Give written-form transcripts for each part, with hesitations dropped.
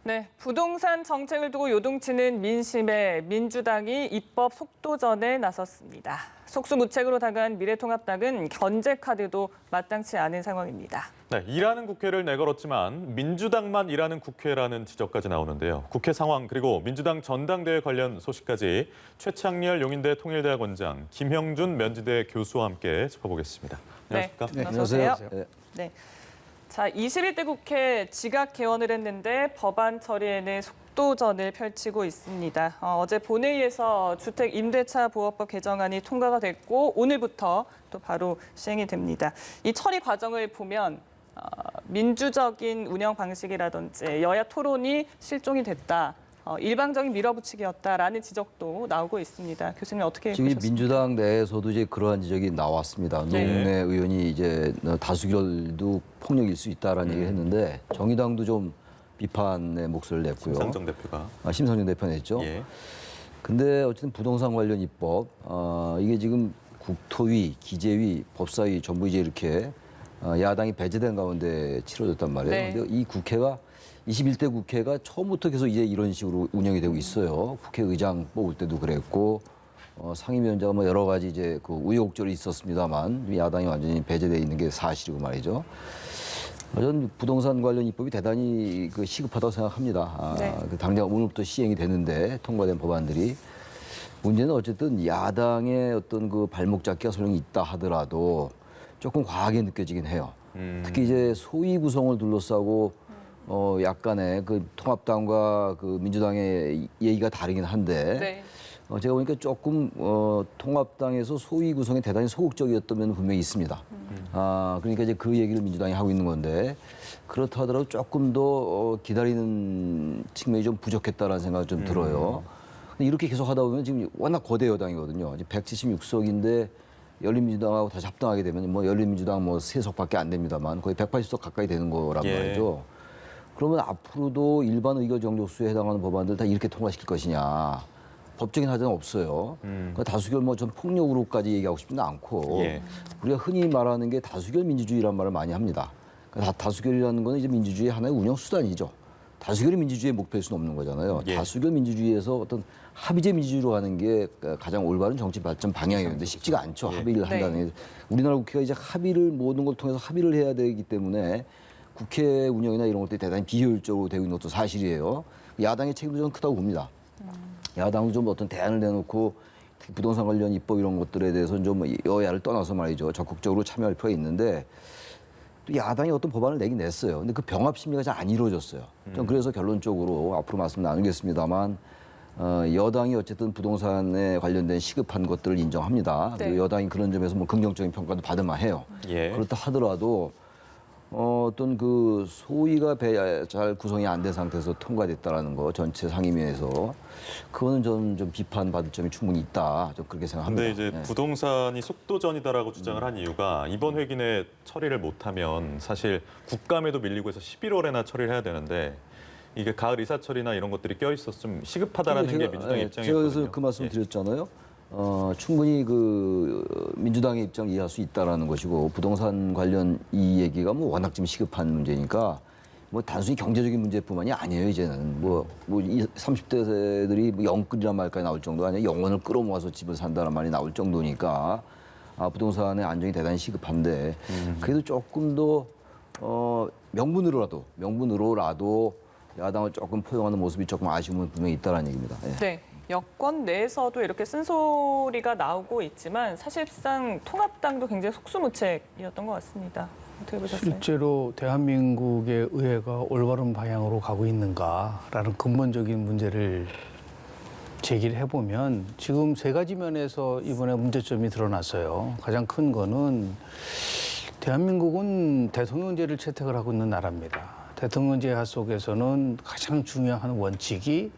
네, 부동산 정책을 두고 요동치는 민심에 민주당이 입법 속도전에 나섰습니다. 속수무책으로 다가간 미래통합당은 견제카드도 마땅치 않은 상황입니다. 네, 일하는 국회를 내걸었지만 민주당만 일하는 국회라는 지적까지 나오는데요. 국회 상황 그리고 민주당 전당대회 관련 소식까지 최창렬 용인대 통일대학원장, 김형준 면지대 교수와 함께 짚어보겠습니다. 안녕하십니까? 네, 안녕하세요. 네. 자, 21대 국회 지각 개원을 했는데 법안 처리에는 속도전을 펼치고 있습니다. 어제 본회의에서 주택 임대차 보호법 개정안이 통과가 됐고 오늘부터 또 바로 시행이 됩니다. 이 처리 과정을 보면 민주적인 운영 방식이라든지 여야 토론이 실종이 됐다. 일방적인 밀어붙이기였다라는 지적도 나오고 있습니다. 교수님 어떻게 지금 보셨습니까? 민주당 내에서도 이제 그러한 지적이 나왔습니다. 네. 노웅래 의원이 이제 다수결도 폭력일 수 있다라는 얘기를 했는데 정의당도 좀 비판의 목소리를 냈고요. 심상정 대표가. 심상정 대표 냈죠. 예. 근데 어쨌든 부동산 관련 입법 이게 지금 국토위, 기재위, 법사위 전부 이제 이렇게 야당이 배제된 가운데 치러졌단 말이에요. 네. 근데 이 국회가 21대 국회가 처음부터 계속 이제 이런 식으로 운영이 되고 있어요. 국회의장 뽑을 때도 그랬고 상임위원장은 뭐 여러 가지 이제 그 우여곡절이 있었습니다만 야당이 완전히 배제돼 있는 게 사실이고 말이죠. 저는 부동산 관련 입법이 대단히 그 시급하다고 생각합니다. 네. 당장 오늘부터 시행이 되는데 통과된 법안들이 문제는 어쨌든 야당의 어떤 그 발목 잡기가 설령 있다 하더라도 조금 과하게 느껴지긴 해요. 특히 이제 소위 구성을 둘러싸고 약간의 그 통합당과 그 민주당의 얘기가 다르긴 한데 네. 제가 보니까 조금 통합당에서 소위 구성에 대단히 소극적이었던 면은 분명히 있습니다. 그러니까 이제 그 얘기를 민주당이 하고 있는 건데 그렇다 하더라도 조금 더 기다리는 측면이 좀 부족했다라는 생각이 좀 들어요. 근데 이렇게 계속 하다 보면 지금 워낙 거대 여당이거든요. 176석인데 열린민주당하고 다시 합당하게 되면 뭐 열린민주당 뭐 3석밖에 안 됩니다만 거의 180석 가까이 되는 거란 예. 말이죠. 그러면 앞으로도 일반 의결 정족수에 해당하는 법안들 다 이렇게 통과시킬 것이냐. 법적인 하자는 없어요. 그러니까 다수결 뭐 전 폭력으로까지 얘기하고 싶지는 않고 예. 우리가 흔히 말하는 게 다수결 민주주의란 말을 많이 합니다. 그러니까 다수결이라는 거는 이제 민주주의의 하나의 운영 수단이죠. 다수결이 민주주의의 목표일 수는 없는 거잖아요. 예. 다수결 민주주의에서 어떤 합의제 민주주의로 가는 게 가장 올바른 정치 발전 방향이었는데 쉽지가 않죠. 예. 합의를 한다는 게. 우리나라 국회가 이제 합의를 모든 걸 통해서 합의를 해야 되기 때문에 국회 운영이나 이런 것들이 대단히 비효율적으로 되고 있는 것도 사실이에요. 야당의 책임도 저는 크다고 봅니다. 야당도 좀 어떤 대안을 내놓고 특히 부동산 관련 입법 이런 것들에 대해서는 좀 여야를 떠나서 말이죠. 적극적으로 참여할 필요가 있는데 또 야당이 어떤 법안을 내긴 냈어요. 근데 그 병합 심리가 잘 안 이루어졌어요. 전 그래서 결론적으로 앞으로 말씀 나누겠습니다만 여당이 어쨌든 부동산에 관련된 시급한 것들을 인정합니다. 네. 그리고 여당이 그런 점에서 뭐 긍정적인 평가도 받을 만해요. 예. 그렇다 하더라도 어떤 그 소위가 잘 구성이 안 된 상태에서 통과됐다라는 거 전체 상임위에서 그거는 저는 좀 비판받을 점이 충분히 있다. 좀 그렇게 생각합니다. 근데 이제 네. 부동산이 속도전이다라고 주장을 한 이유가 이번 회기 내 처리를 못하면 사실 국감에도 밀리고 해서 11월에나 처리를 해야 되는데 이게 가을 이사철이나 이런 것들이 껴있어서 좀 시급하다라는 게 민주당의 입장이거든요. 제가 그래서 그 말씀 드렸잖아요. 충분히 그 민주당의 입장 이해할 수 있다라는 것이고 부동산 관련 이 얘기가 뭐 워낙 지금 시급한 문제니까 뭐 단순히 경제적인 문제뿐만이 아니에요. 이제는 이 30대들이 뭐 영끌이란 말까지 나올 정도 아니에요. 영혼을 끌어모아서 집을 산다는 말이 나올 정도니까 부동산의 안정이 대단히 시급한데 그래도 조금 더 명분으로라도 야당을 조금 포용하는 모습이 조금 아쉬움은 분명히 있다는 얘기입니다. 예. 네. 여권 내에서도 이렇게 쓴소리가 나오고 있지만 사실상 통합당도 굉장히 속수무책이었던 것 같습니다. 어떻게 보셨어요? 실제로 대한민국의 의회가 올바른 방향으로 가고 있는가라는 근본적인 문제를 제기를 해보면 지금 세 가지 면에서 이번에 문제점이 드러났어요. 가장 큰 거는 대한민국은 대통령제를 채택을 하고 있는 나라입니다. 대통령제 속에서는 가장 중요한 원칙이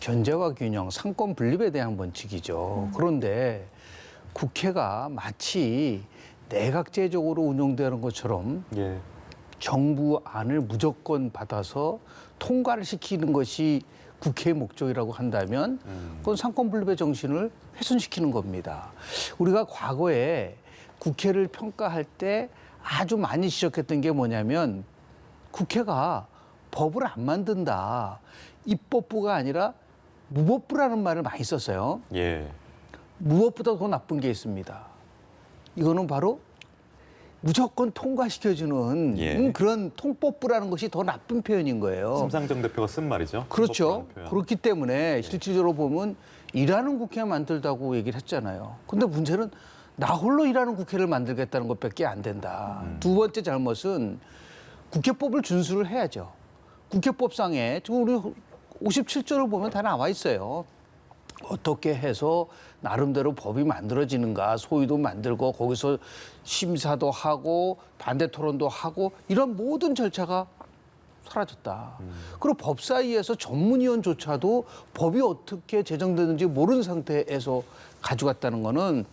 견제와 균형, 상권 분립에 대한 원칙이죠. 그런데 국회가 마치 내각제적으로 운영되는 것처럼 예. 정부 안을 무조건 받아서 통과를 시키는 것이 국회의 목적이라고 한다면 그건 상권 분립의 정신을 훼손시키는 겁니다. 우리가 과거에 국회를 평가할 때 아주 많이 지적했던 게 뭐냐면 국회가 법을 안 만든다. 입법부가 아니라 무법부라는 말을 많이 썼어요. 예. 무엇보다 더 나쁜 게 있습니다. 이거는 바로 무조건 통과시켜주는 예. 그런 통법부라는 것이 더 나쁜 표현인 거예요. 심상정 대표가 쓴 말이죠. 그렇죠. 헌법이라는 표현. 그렇기 때문에 실질적으로 보면 일하는 국회 만들다고 얘기를 했잖아요. 근데 문제는 나 홀로 일하는 국회를 만들겠다는 것밖에 안 된다. 두 번째 잘못은 국회법을 준수를 해야죠. 국회법상에 지금 우리 57조를 보면 다 나와 있어요. 어떻게 해서 나름대로 법이 만들어지는가, 소위도 만들고 거기서 심사도 하고 반대 토론도 하고 이런 모든 절차가 사라졌다. 그리고 법사위에서 전문위원조차도 법이 어떻게 제정되는지 모르는 상태에서 가져갔다는 거는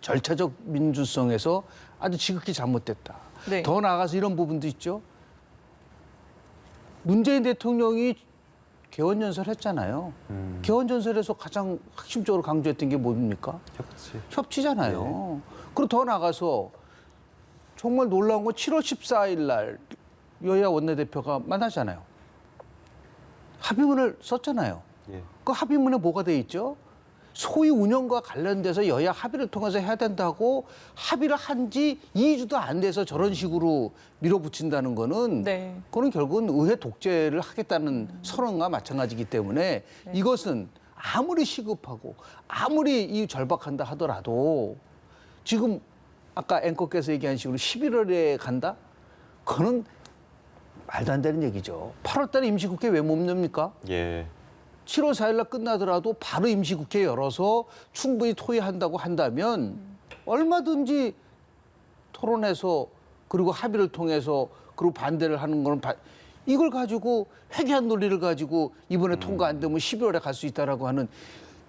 절차적 민주성에서 아주 지극히 잘못됐다. 네. 더 나아가서 이런 부분도 있죠. 문재인 대통령이 개원연설 했잖아요. 개원연설에서 가장 핵심적으로 강조했던 게 뭡니까? 협치. 협치잖아요. 그리고 더 나가서 정말 놀라운 건 7월 14일 날 여야 원내대표가 만나잖아요. 합의문을 썼잖아요. 예. 그 합의문에 뭐가 돼 있죠? 소위 운영과 관련돼서 여야 합의를 통해서 해야 된다고 합의를 한 지 2주도 안 돼서 저런 식으로 밀어붙인다는 거는 네. 그거는 결국은 의회 독재를 하겠다는 선언과 마찬가지이기 때문에 이것은 아무리 시급하고 아무리 이 절박한다 하더라도 지금 아까 앵커께서 얘기한 식으로 11월에 간다? 그거는 말도 안 되는 얘기죠. 8월 달에 임시국회 왜 못 엽니까? 예. 7월 4일 날 끝나더라도 바로 임시국회 열어서 충분히 토의한다고 한다면 얼마든지 토론해서 그리고 합의를 통해서 그리고 반대를 하는 거는 이걸 가지고 회귀한 논리를 가지고 이번에 통과 안 되면 12월에 갈 수 있다라고 하는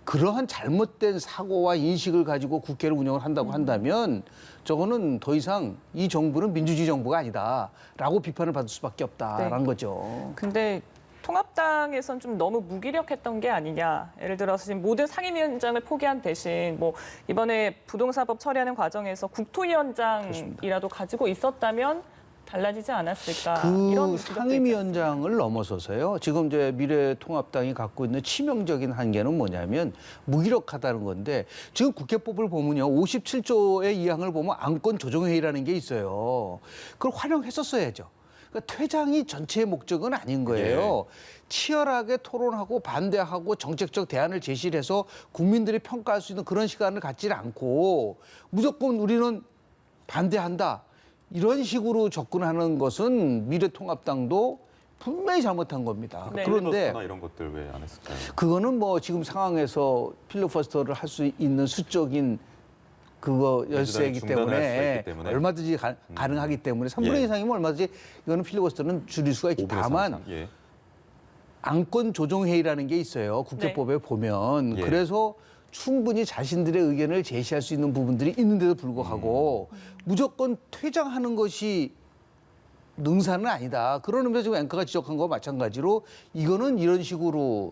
그러한 잘못된 사고와 인식을 가지고 국회를 운영을 한다고 한다면 저거는 더 이상 이 정부는 민주주의 정부가 아니다라고 비판을 받을 수밖에 없다라는 네. 거죠. 근데 통합당에선 좀 너무 무기력했던 게 아니냐. 예를 들어서 지금 모든 상임위원장을 포기한 대신 뭐 이번에 부동산법 처리하는 과정에서 국토위원장이라도 가지고 있었다면 달라지지 않았을까. 이런 그 지적도 있지 상임위원장을 넘어서서요. 지금 이제 미래통합당이 갖고 있는 치명적인 한계는 뭐냐면 무기력하다는 건데 지금 국회법을 보면요. 57조의 2항을 보면 안건 조정회의라는 게 있어요. 그걸 활용했었어야죠. 그러니까 퇴장이 전체의 목적은 아닌 거예요. 치열하게 토론하고 반대하고 정책적 대안을 제시를 해서 국민들이 평가할 수 있는 그런 시간을 갖지 않고 무조건 우리는 반대한다. 이런 식으로 접근하는 것은 미래통합당도 분명히 잘못한 겁니다. 네. 그런데 필리버스터나 이런 것들 왜 안 했을까요? 그거는 뭐 지금 상황에서 필리버스터를 할 수 있는 수적인 그거 열쇠이기 중단을 할 수가 때문에 있기 때문에. 얼마든지 가능하기 때문에 3분의 예. 2상이면 얼마든지 이거는 필리버스터는 줄일 수가 있지. 5분의 다만 3 이상. 예. 안건 조정회의라는 게 있어요. 국회법에 보면. 예. 그래서 충분히 자신들의 의견을 제시할 수 있는 부분들이 있는데도 불구하고 무조건 퇴장하는 것이 능사는 아니다. 그런 의미에서 지금 앵커가 지적한 거와 마찬가지로 이거는 이런 식으로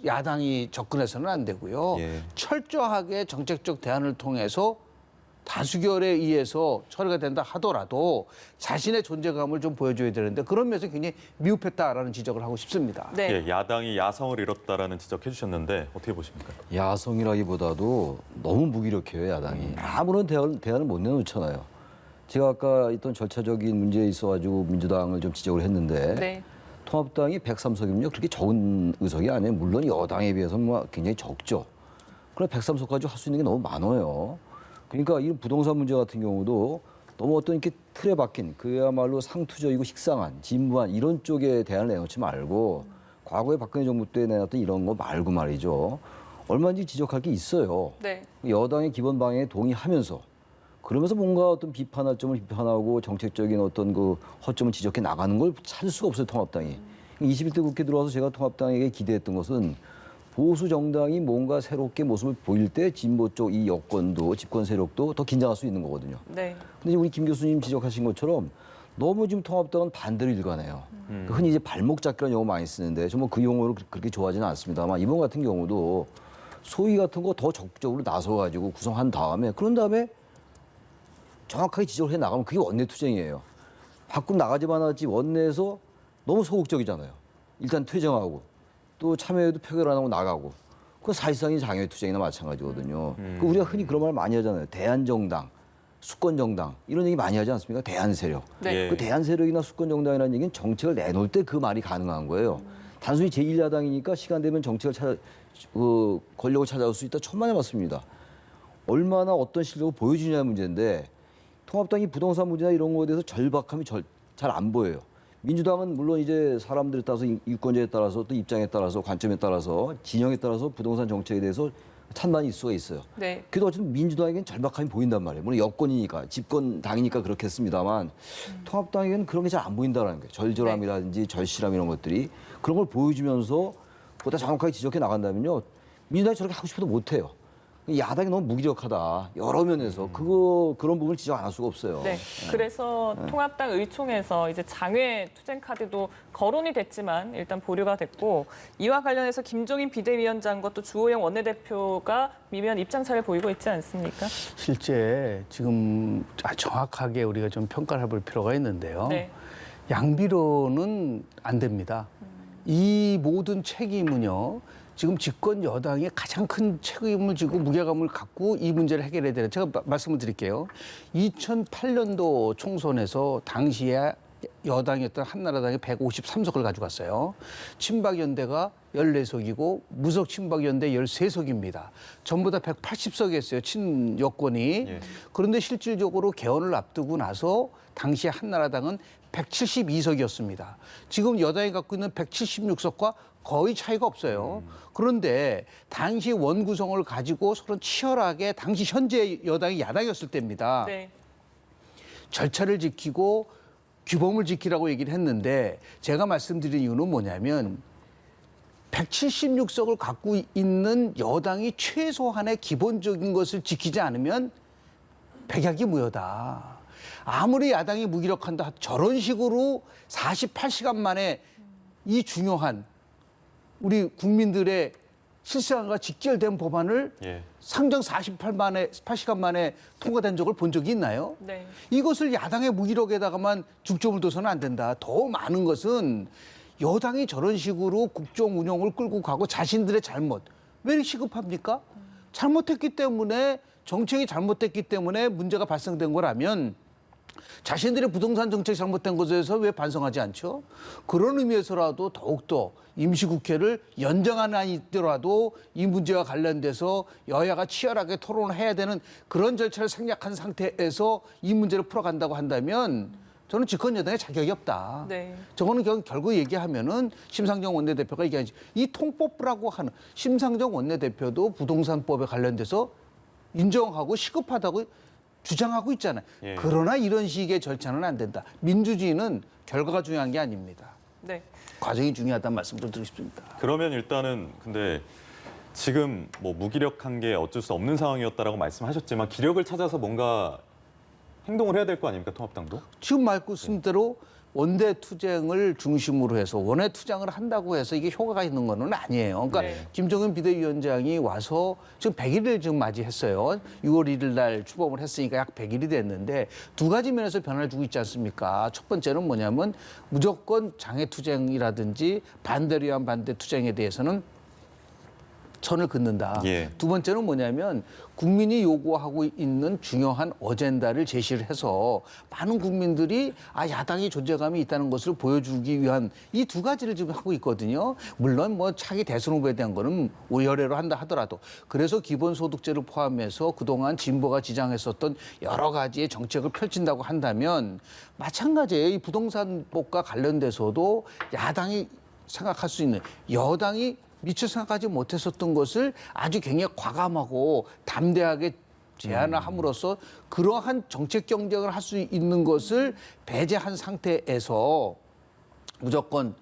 야당이 접근해서는 안 되고요. 예. 철저하게 정책적 대안을 통해서 다수결에 의해서 처리가 된다 하더라도 자신의 존재감을 좀 보여줘야 되는데 그런 면에서 굉장히 미흡했다라는 지적을 하고 싶습니다. 네. 예, 야당이 야성을 잃었다라는 지적해 주셨는데 어떻게 보십니까? 야성이라기보다도 너무 무기력해요, 야당이. 아무런 대안을 못 내놓잖아요. 제가 아까 있던 절차적인 문제에 있어가지고 민주당을 좀 지적을 했는데 네. 통합당이 103석이면요 그렇게 적은 의석이 아니에요. 물론 여당에 비해서는 뭐 굉장히 적죠. 그러나 103석 가지고 할 수 있는 게 너무 많아요. 그러니까 이 부동산 문제 같은 경우도 너무 어떤 이렇게 틀에 박힌 그야말로 상투적이고 식상한 진부한 이런 쪽에 대안을 내놓지 말고 과거에 박근혜 정부 때 내놨던 이런 거 말고 말이죠. 얼마든지 지적할 게 있어요. 네. 여당의 기본 방향에 동의하면서 그러면서 뭔가 어떤 비판할 점을 비판하고 정책적인 어떤 그 허점을 지적해 나가는 걸 찾을 수가 없어요, 통합당이. 21대 국회 들어와서 제가 통합당에게 기대했던 것은 보수 정당이 뭔가 새롭게 모습을 보일 때 진보 쪽 이 여권도 집권 세력도 더 긴장할 수 있는 거거든요. 네. 근데 우리 김 교수님 지적하신 것처럼 너무 지금 통합당은 반대로 일관해요. 흔히 이제 발목 잡기라는 용어 많이 쓰는데 정말 그 용어를 그렇게 좋아하지는 않습니다만 이번 같은 경우도 소위 같은 거 더 적극적으로 나서가지고 구성한 다음에 그런 다음에 정확하게 지적을 해 나가면 그게 원내 투쟁이에요. 밖으로 나가지만 하지 원내에서 너무 소극적이잖아요. 일단 퇴정하고 또 참여회도 표결 안 하고 나가고 그건 사실상이 장외 투쟁이나 마찬가지거든요. 그 우리가 흔히 그런 말 많이 하잖아요. 대한정당, 수권정당 이런 얘기 많이 하지 않습니까? 대한세력. 네. 예. 그 대한세력이나 수권정당이라는 얘기는 정책을 내놓을 때 그 말이 가능한 거예요. 단순히 제1야당이니까 시간 되면 정책을 권력을 찾아올 수 있다 천만에 맞습니다. 얼마나 어떤 실력을 보여주냐의 문제인데 통합당이 부동산 문제나 이런 거에 대해서 절박함이 잘 안 보여요. 민주당은 물론 이제 사람들에 따라서 유권자에 따라서 또 입장에 따라서 관점에 따라서 진영에 따라서 부동산 정책에 대해서 찬반이 있을 수가 있어요. 네. 그래도 어쨌든 민주당에겐 절박함이 보인단 말이에요. 물론 여권이니까 집권당이니까 그렇겠습니다만 통합당에게는 그런 게 잘 안 보인다는 거예요. 절절함이라든지 절실함 이런 것들이 그런 걸 보여주면서 보다 정확하게 지적해 나간다면요. 민주당이 저렇게 하고 싶어도 못해요. 야당이 너무 무기력하다. 여러 면에서 그런 부분을 지적 안 할 수가 없어요. 네. 그래서 통합당 의총에서 이제 장외 투쟁 카드도 거론이 됐지만 일단 보류가 됐고 이와 관련해서 김종인 비대위원장과 또 주호영 원내대표가 미묘한 입장차를 보이고 있지 않습니까? 실제 지금 정확하게 우리가 좀 평가를 해볼 필요가 있는데요. 네. 양비로는 안 됩니다. 이 모든 책임은요. 지금 집권 여당이 가장 큰 책임을 지고 무게감을 갖고 이 문제를 해결해야 되는 제가 말씀을 드릴게요. 2008년도 총선에서 당시에 여당이었던 한나라당이 153석을 가져갔어요. 친박연대가 14석이고 무석 친박연대 13석입니다. 전부 다 180석이었어요. 친여권이. 예. 그런데 실질적으로 개헌을 앞두고 나서 당시 한나라당은 172석이었습니다. 지금 여당이 갖고 있는 176석과 거의 차이가 없어요. 그런데 당시 원구성을 가지고 서로 치열하게 당시 현재 여당이 야당이었을 때입니다. 네. 절차를 지키고 규범을 지키라고 얘기를 했는데 제가 말씀드린 이유는 뭐냐면 176석을 갖고 있는 여당이 최소한의 기본적인 것을 지키지 않으면 백약이 무효다. 아무리 야당이 무기력한다 저런 식으로 48시간 만에 이 중요한 우리 국민들의 실시간과 직결된 법안을 예. 상정 48시간 만에 통과된 적을 본 적이 있나요? 네. 이것을 야당의 무기력에다가만 중점을 둬서는 안 된다. 더 많은 것은 여당이 저런 식으로 국정 운영을 끌고 가고 자신들의 잘못. 왜 이렇게 시급합니까? 잘못했기 때문에 정책이 잘못됐기 때문에 문제가 발생된 거라면 자신들의 부동산 정책이 잘못된 것에 대해서 왜 반성하지 않죠? 그런 의미에서라도 더욱더 임시국회를 연장안 아니더라도 이 문제와 관련돼서 여야가 치열하게 토론을 해야 되는 그런 절차를 생략한 상태에서 이 문제를 풀어간다고 한다면 저는 집권여당에 자격이 없다. 네. 저거는 결국 얘기하면은 심상정 원내대표가 얘기하지 이 통법부라고 하는 심상정 원내대표도 부동산법에 관련돼서 인정하고 시급하다고 주장하고 있잖아요. 예. 그러나 이런 식의 절차는 안 된다. 민주주의는 결과가 중요한 게 아닙니다. 네. 과정이 중요하다는 말씀 좀 드리고 싶습니다. 그러면 일단은 근데 지금 뭐 무기력한 게 어쩔 수 없는 상황이었다라고 말씀하셨지만 기력을 찾아서 뭔가 행동을 해야 될 거 아닙니까, 통합당도? 지금 말씀대로 원내 투쟁을 중심으로 해서 원내 투쟁을 한다고 해서 이게 효과가 있는 거는 아니에요. 그러니까 네. 김정은 비대위원장이 와서 지금 100일을 지금 맞이했어요. 6월 1일 날 출범을 했으니까 약 100일이 됐는데 두 가지 면에서 변화를 주고 있지 않습니까? 첫 번째는 뭐냐면 무조건 장애 투쟁이라든지 반대를 위한 반대 투쟁에 대해서는 선을 긋는다. 예. 두 번째는 뭐냐면 국민이 요구하고 있는 중요한 어젠다를 제시를 해서 많은 국민들이 야당이 존재감이 있다는 것을 보여주기 위한 이 두 가지를 지금 하고 있거든요. 물론 뭐 차기 대선 후보에 대한 거는 오열애로 한다 하더라도 그래서 기본소득제를 포함해서 그동안 진보가 지장했었던 여러 가지의 정책을 펼친다고 한다면 마찬가지예요. 이 부동산법과 관련돼서도 야당이 생각할 수 있는 여당이 미처 생각하지 못했었던 것을 아주 굉장히 과감하고 담대하게 제안을 함으로써 그러한 정책 경쟁을 할 수 있는 것을 배제한 상태에서 무조건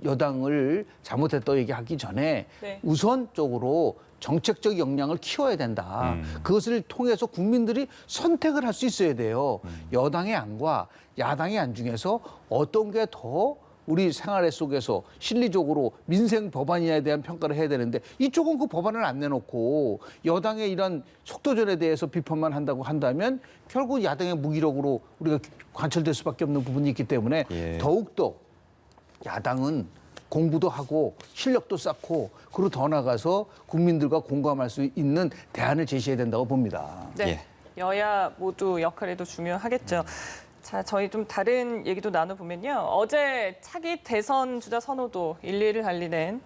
여당을 잘못했다고 얘기하기 전에 네. 우선적으로 정책적 역량을 키워야 된다. 그것을 통해서 국민들이 선택을 할 수 있어야 돼요. 여당의 안과 야당의 안 중에서 어떤 게 더 우리 생활 속에서 실리적으로 민생 법안에 대한 평가를 해야 되는데 이쪽은 그 법안을 안 내놓고 여당의 이런 속도전에 대해서 비판만 한다고 한다면 결국 야당의 무기력으로 우리가 관철될 수밖에 없는 부분이 있기 때문에 예. 더욱더 야당은 공부도 하고 실력도 쌓고 그리고 더 나가서 국민들과 공감할 수 있는 대안을 제시해야 된다고 봅니다. 네. 예. 여야 모두 역할에도 중요하겠죠. 자, 저희 좀 다른 얘기도 나눠보면요. 어제 차기 대선 주자 선호도 1위를 달리는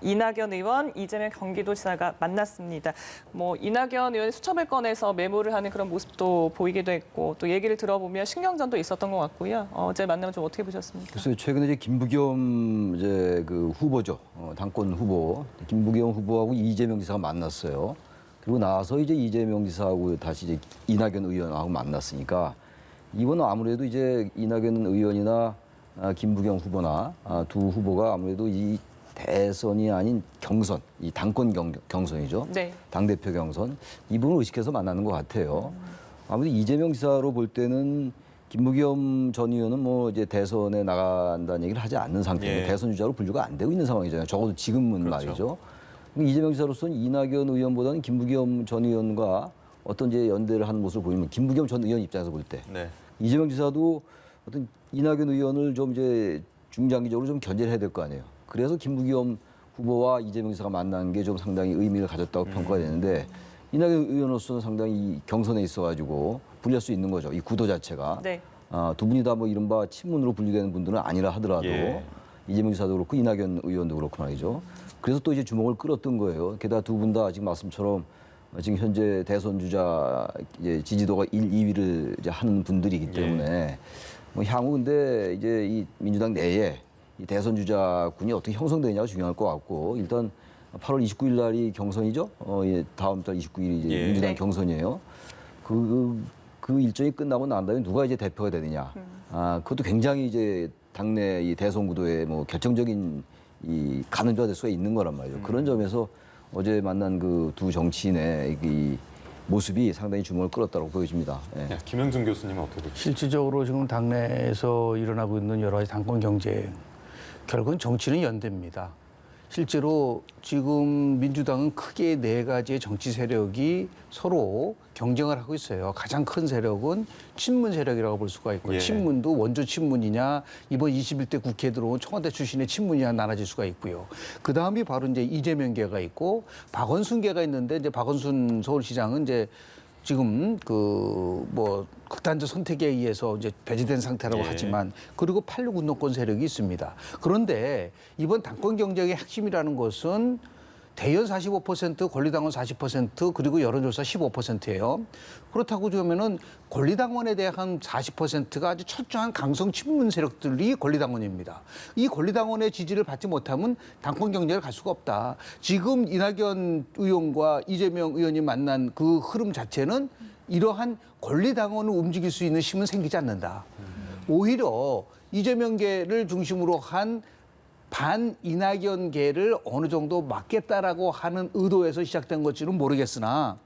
이낙연 의원, 이재명 경기도지사가 만났습니다. 뭐 이낙연 의원이 수첩을 꺼내서 메모를 하는 그런 모습도 보이기도 했고 또 얘기를 들어보면 신경전도 있었던 것 같고요. 어제 만나면 좀 어떻게 보셨습니까? 글쎄요, 최근에 이제 김부겸 이제 그 후보죠, 당권 후보 김부겸 후보하고 이재명 지사가 만났어요. 그리고 나서 이제 이재명 지사하고 다시 이제 이낙연 의원하고 만났으니까 이번은 아무래도 이제 이낙연 의원이나 김부겸 후보나 두 후보가 아무래도 이 대선이 아닌 경선, 이 당권 경선이죠. 네. 당대표 경선 이 부분을 의식해서 만나는 것 같아요. 아무래도 이재명 지사로 볼 때는 김부겸 전 의원은 뭐 이제 대선에 나간다는 얘기를 하지 않는 상태고 예. 대선 주자로 분류가 안 되고 있는 상황이잖아요. 적어도 지금은 그렇죠. 말이죠. 이재명 지사로서는 이낙연 의원보다는 김부겸 전 의원과 어떤 이제 연대를 하는 모습을 보이면 김부겸 전 의원 입장에서 볼 때 네. 이재명 지사도 어떤 이낙연 의원을 좀 이제 중장기적으로 좀 견제를 해야 될 거 아니에요. 그래서 김부겸 후보와 이재명 지사가 만난 게 좀 상당히 의미를 가졌다고 평가가 되는데 이낙연 의원으로서는 상당히 이 경선에 있어가지고 불리할 수 있는 거죠. 이 구도 자체가. 네. 두 분이 다 뭐 이른바 친문으로 분류되는 분들은 아니라 하더라도 예. 이재명 지사도 그렇고 이낙연 의원도 그렇고 말이죠. 그래서 또 이제 주목을 끌었던 거예요. 게다가 두 분 다 지금 말씀처럼 지금 현재 대선 주자 이제 지지도가 1, 2위를 이제 하는 분들이기 때문에 뭐 향후 근데 이제 이 민주당 내에 이 대선 주자군이 어떻게 형성되느냐가 중요할 것 같고 일단 8월 29일 날이 경선이죠. 예, 다음 달 29일이 이제 예. 민주당 네. 경선이에요. 그 일정이 끝나고 난 다음에 누가 이제 대표가 되느냐. 그것도 굉장히 이제 당내 이 대선 구도에 뭐 결정적인 이 가늠자가 될 수가 있는 거란 말이죠. 그런 점에서 어제 만난 그 두 정치인의 이 모습이 상당히 주목을 끌었다고 보여집니다. 예. 네, 김영준 교수님은 어떻게 보십니까? 실질적으로 지금 당내에서 일어나고 있는 여러 가지 당권 경쟁, 결국은 정치는 연대입니다. 실제로 지금 민주당은 크게 네 가지의 정치 세력이 서로 경쟁을 하고 있어요. 가장 큰 세력은 친문 세력이라고 볼 수가 있고, 예. 친문도 원조 친문이냐, 이번 21대 국회에 들어온 청와대 출신의 친문이냐 나눠질 수가 있고요. 그 다음이 바로 이제 이재명계가 있고, 박원순계가 있는데, 이제 박원순 서울시장은 이제 지금 그 뭐 극단적 선택에 의해서 이제 배제된 상태라고 예. 하지만 그리고 86 운동권 세력이 있습니다. 그런데 이번 당권 경쟁의 핵심이라는 것은 대연 45%, 권리당원 40%, 그리고 여론조사 15%예요. 그렇다고 그러면은 권리당원에 대한 40%가 아주 철저한 강성 친문 세력들이 권리당원입니다. 이 권리당원의 지지를 받지 못하면 당권 경쟁을 갈 수가 없다. 지금 이낙연 의원과 이재명 의원이 만난 그 흐름 자체는 이러한 권리당원을 움직일 수 있는 힘은 생기지 않는다. 오히려 이재명계를 중심으로 한 반 이낙연계를 어느 정도 막겠다라고 하는 의도에서 시작된 것지는 모르겠으나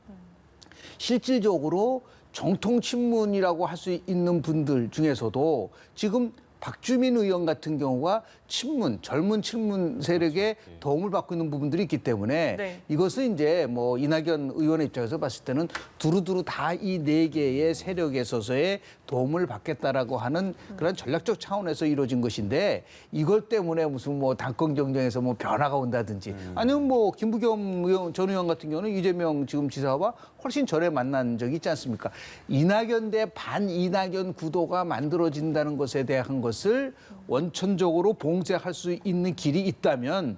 실질적으로 정통 친문이라고 할 수 있는 분들 중에서도 지금 박주민 의원 같은 경우가 친문, 젊은 친문 세력에 도움을 받고 있는 부분들이 있기 때문에 네. 이것은 이제 뭐 이낙연 의원의 입장에서 봤을 때는 두루두루 다 이 네 개의 세력에 있어서의 도움을 받겠다라고 하는 그런 전략적 차원에서 이루어진 것인데 이걸 때문에 무슨 뭐 당권 경쟁에서 뭐 변화가 온다든지 아니면 뭐 김부겸 의원, 전 의원 같은 경우는 이재명 지금 지사와 훨씬 전에 만난 적이 있지 않습니까? 이낙연 대 반 이낙연 구도가 만들어진다는 것에 대한 것을 원천적으로 봉쇄할 수 있는 길이 있다면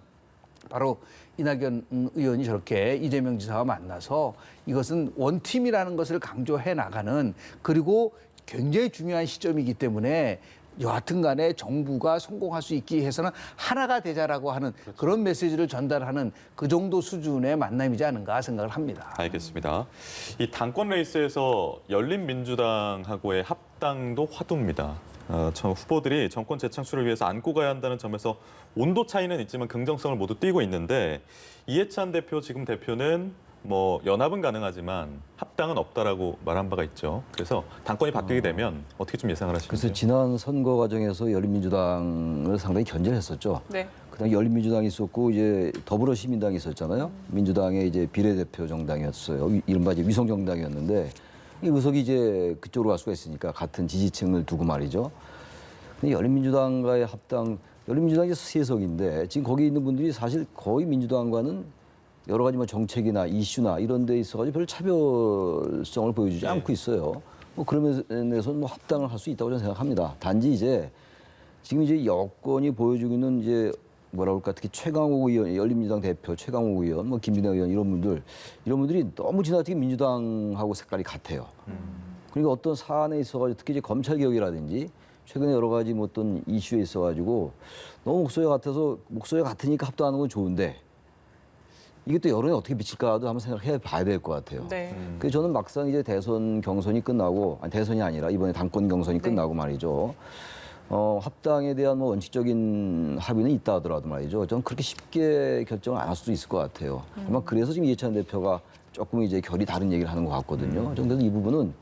바로 이낙연 의원이 저렇게 이재명 지사와 만나서 이것은 원팀이라는 것을 강조해 나가는 그리고 굉장히 중요한 시점이기 때문에 여하튼 간에 정부가 성공할 수 있기 위해서는 하나가 되자라고 하는 그런 메시지를 전달하는 그 정도 수준의 만남이지 않은가 생각을 합니다. 알겠습니다. 이 당권 레이스에서 열린민주당하고의 합당도 화두입니다. 저 후보들이 정권 재창출을 위해서 안고 가야 한다는 점에서 온도 차이는 있지만 긍정성을 모두 띠고 있는데 이해찬 대표 지금 대표는 뭐 연합은 가능하지만 합당은 없다라고 말한 바가 있죠. 그래서 당권이 바뀌게 되면 어떻게 좀 예상을 하시는지요? 그래서 지난 선거 과정에서 열린민주당을 상당히 견제를 했었죠. 네. 그다음에 열린민주당이 있었고 이제 더불어시민당이 있었잖아요. 민주당의 이제 비례대표 정당이었어요. 이른바 이제 위성 정당이었는데 이 의석이 이제 그쪽으로 갈 수가 있으니까 같은 지지층을 두고 말이죠. 근데 열린민주당과의 합당 열린민주당이 세석인데 지금 거기 있는 분들이 사실 거의 민주당과는 여러 가지 뭐 정책이나 이슈나 이런 데 있어가지고 별 차별성을 보여주지 않고 있어요. 뭐 그런 면에서는 뭐 합당을 할 수 있다고 저는 생각합니다. 단지 이제 지금 이제 여권이 보여주고 있는 이제 뭐라 그럴까 특히 최강욱 의원, 열린민주당 대표 최강욱 의원, 뭐 김진애 의원 이런 분들이 너무 지나치게 민주당하고 색깔이 같아요. 그러니까 어떤 사안에 있어가지고 특히 이제 검찰 개혁이라든지 최근에 여러 가지 뭐 어떤 이슈에 있어가지고 너무 목소리가 같으니까 합당하는 건 좋은데 이게 또 여론에 어떻게 미칠까도 한번 생각해 봐야 될 것 같아요. 네. 그래서 저는 막상 이제 대선 경선이 끝나고 아니 대선이 아니라 이번에 당권 경선이 끝나고 말이죠. 합당에 대한 뭐 원칙적인 합의는 있다 하더라도 말이죠. 저는 그렇게 쉽게 결정을 안 할 수도 있을 것 같아요. 아마 그래서 지금 이해찬 대표가 조금 이제 결이 다른 얘기를 하는 것 같거든요. 저는 그래서 이 부분은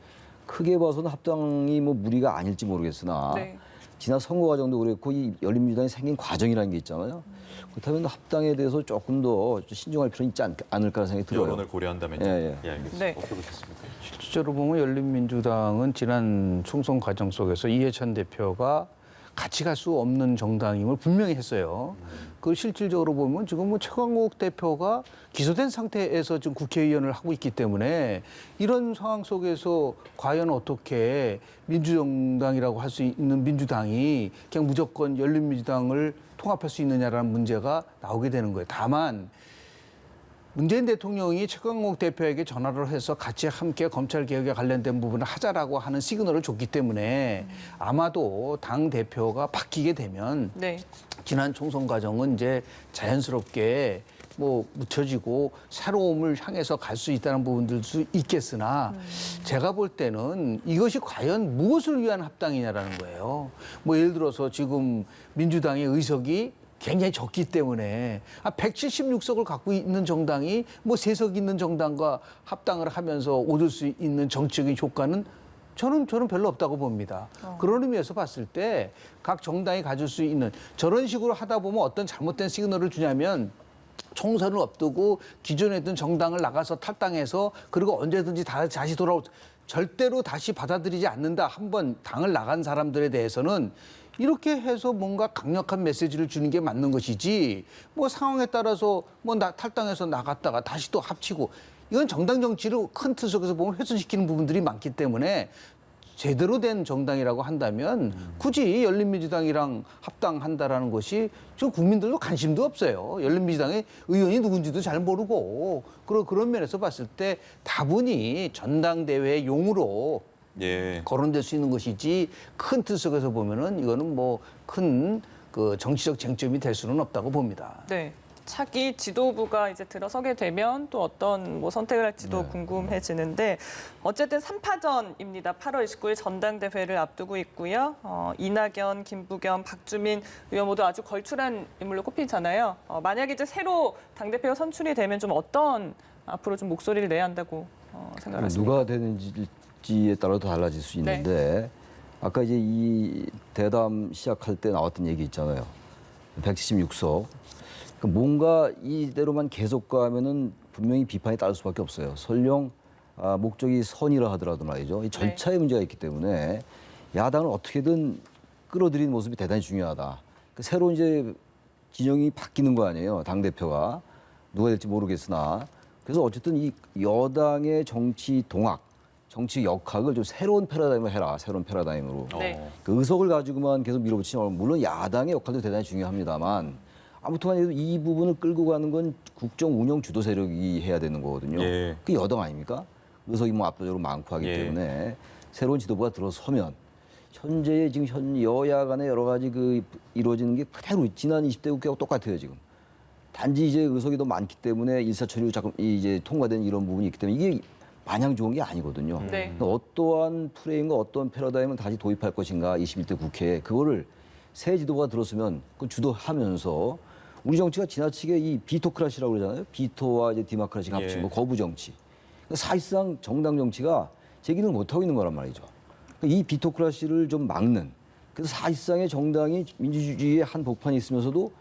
크게 봐서는 합당이 뭐 무리가 아닐지 모르겠으나 네. 지난 선거 과정도 그랬고 이 열린민주당이 생긴 과정이라는 게 있잖아요. 그렇다면 합당에 대해서 조금 더 신중할 필요는 있지 않을까라는 생각이 들어요. 여론을 고려한다면요. 예. 예, 알겠습니다. 네. 어떻게 보셨습니까? 실제로 보면 열린민주당은 지난 총선 과정 속에서 이해찬 대표가 같이 갈 수 없는 정당임을 분명히 했어요. 그 실질적으로 보면 지금 뭐 최강욱 대표가 기소된 상태에서 지금 국회의원을 하고 있기 때문에 이런 상황 속에서 과연 어떻게 민주정당이라고 할 수 있는 민주당이 그냥 무조건 열린민주당을 통합할 수 있느냐라는 문제가 나오게 되는 거예요. 다만 문재인 대통령이 최강욱 대표에게 전화를 해서 같이 함께 검찰 개혁에 관련된 부분을 하자라고 하는 시그널을 줬기 때문에 아마도 당 대표가 바뀌게 되면 네. 지난 총선 과정은 이제 자연스럽게 뭐 묻혀지고 새로움을 향해서 갈 수 있다는 부분들도 있겠으나 제가 볼 때는 이것이 과연 무엇을 위한 합당이냐라는 거예요. 뭐 예를 들어서 지금 민주당의 의석이 굉장히 적기 때문에 176석을 갖고 있는 정당이 뭐 3석 있는 정당과 합당을 하면서 얻을 수 있는 정치적인 효과는 저는 별로 없다고 봅니다. 그런 의미에서 봤을 때 각 정당이 가질 수 있는 저런 식으로 하다 보면 어떤 잘못된 시그널을 주냐면 총선을 앞두고 기존에 있던 정당을 나가서 탈당해서 그리고 언제든지 다시 돌아올 절대로 다시 받아들이지 않는다. 한번 당을 나간 사람들에 대해서는 이렇게 해서 뭔가 강력한 메시지를 주는 게 맞는 것이지 뭐 상황에 따라서 뭐 탈당해서 나갔다가 다시 또 합치고 이건 정당 정치를 큰 틀 속에서 보면 훼손시키는 부분들이 많기 때문에 제대로 된 정당이라고 한다면 굳이 열린민주당이랑 합당한다라는 것이 지금 국민들도 관심도 없어요. 열린민주당의 의원이 누군지도 잘 모르고 그런 면에서 봤을 때 다분히 전당대회의 용으로 예. 거론될 수 있는 것이지 큰 틀 속에서 보면은 이거는 뭐 큰 그 정치적 쟁점이 될 수는 없다고 봅니다. 네. 차기 지도부가 이제 들어서게 되면 또 어떤 뭐 선택을 할지도 궁금해지는데 어쨌든 3파전입니다. 8월 29일 전당대회를 앞두고 있고요. 이낙연, 김부겸, 박주민 의원 모두 아주 걸출한 인물로 꼽히잖아요. 만약에 이제 새로 당대표가 선출이 되면 좀 어떤 앞으로 좀 목소리를 내야 한다고 생각하십니까? 누가 되는지에 따라 도 달라질 수 있는데 아까 이제 이 대담 시작할 때 나왔던 얘기 있잖아요. 176석. 뭔가 이대로만 계속 가면은 분명히 비판이 따를 수밖에 없어요. 설령 목적이 선이라 하더라도 말이죠. 이 절차에 문제가 있기 때문에 야당을 어떻게든 끌어들이는 모습이 대단히 중요하다. 새로 이제 진영이 바뀌는 거 아니에요. 당 대표가 누가 될지 모르겠으나 그래서 어쨌든 이 여당의 정치 동학, 정치 역학을 좀 새로운 패러다임으로 해라. 새로운 패러다임으로. 네. 그 의석을 가지고만 계속 밀어붙이면 물론 야당의 역할도 대단히 중요합니다만 아무튼 이 부분을 끌고 가는 건 국정 운영 주도 세력이 해야 되는 거거든요. 예. 그 여당 아닙니까? 의석이 뭐 압도적으로 많고 하기 때문에 새로운 지도부가 들어서면 현재 지금 현 여야 간의 여러 가지 그 이루어지는 게 그대로 지난 20대 국회하고 똑같아요 지금. 단지 이제 의석이 더 많기 때문에 일사천리로 자꾸 이제 통과된 이런 부분이 있기 때문에 이게 마냥 좋은 게 아니거든요. 네. 그러니까 어떠한 프레임과 어떤 패러다임을 다시 도입할 것인가 21대 국회에 그거를 새 지도부가 들었으면 그 주도하면서 우리 정치가 지나치게 이 비토크라시라고 그러잖아요. 비토와 이제 디모크라시가 합친 거 거부 정치. 그러니까 사실상 정당 정치가 제기를 못 하고 있는 거란 말이죠. 그러니까 이 비토크라시를 좀 막는. 그래서 사실상의 정당이 민주주의의 한 복판이 있으면서도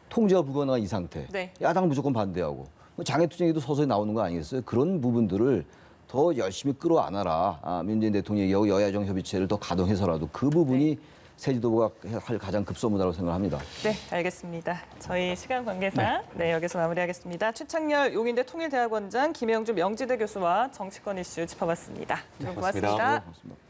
통제가 불가능한 이 상태. 네. 야당 무조건 반대하고 장애투쟁에도 서서히 나오는 거 아니겠어요? 그런 부분들을 더 열심히 끌어안아라. 문재인 대통령이 여야정 협의체를 더 가동해서라도 그 부분이 새 지도부가 할 가장 급선무다라고 생각합니다. 네, 알겠습니다. 저희 시간 관계상 여기서 마무리하겠습니다. 최창렬 용인대 통일대학원장, 김영준 명지대 교수와 정치권 이슈 짚어봤습니다. 두 분 고맙습니다. 고맙습니다. 고맙습니다.